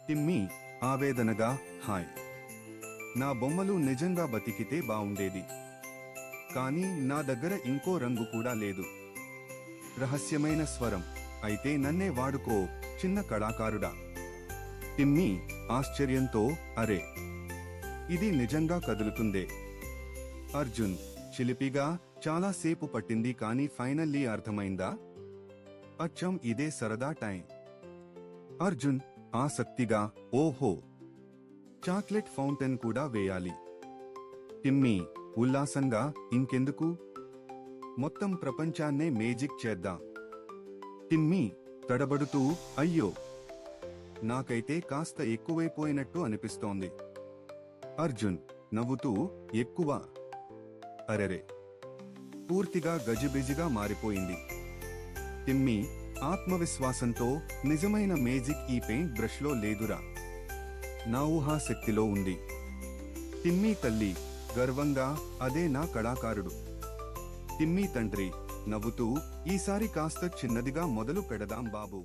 Timmy ఆవేదనగా, hi, నా బొమ్మలు నిజంగా బతికితే బావుండేది, కానీ నా దగ్గర ఇంకో రంగు కూడా లేదు. రహస్యమైన స్వరం, అయితే నన్నే వాడుకో చిన్న కళాకారుడా. టిమ్మీ ఆశ్చర్యంతో, అరే, ఇది నిజంగా కదులుతుందే. అర్జున్ చిలిపిగా, చాలా సేపు పట్టింది కానీ ఫైనల్లీ అర్థమైందా? అచ్చం ఇదే సరదా టైం. అర్జున్ ఆసక్తిగా, ఓహో, చాక్లెట్ ఫౌంటైన్ కూడా వేయాలి. టిమ్మీ ఉల్లాసంగా, ఇంకెందుకు, మొత్తం ప్రపంచాన్నే మేజిక్ చేద్దాం. టిమ్మీ తడబడుతూ, అయ్యో, నాకైతే కాస్త ఎక్కువైపోయినట్టు అనిపిస్తోంది. అర్జున్ నవ్వుతూ, ఎక్కువ? అరెరే, పూర్తిగా గజిబిజిగా మారిపోయింది. టిమ్మీ ఆత్మవిశ్వాసంతో, నిజమైన మేజిక్ ఈ పెయింట్ బ్రష్లో లేదురా, నా ఊహాశక్తిలో ఉంది. టిమ్మీ తల్లి గర్వంగా, అదే నా కళాకారుడు. టిమ్మీ తండ్రి నవ్వుతూ, ఈసారి కాస్త చిన్నదిగా మొదలు పెడదాం బాబూ.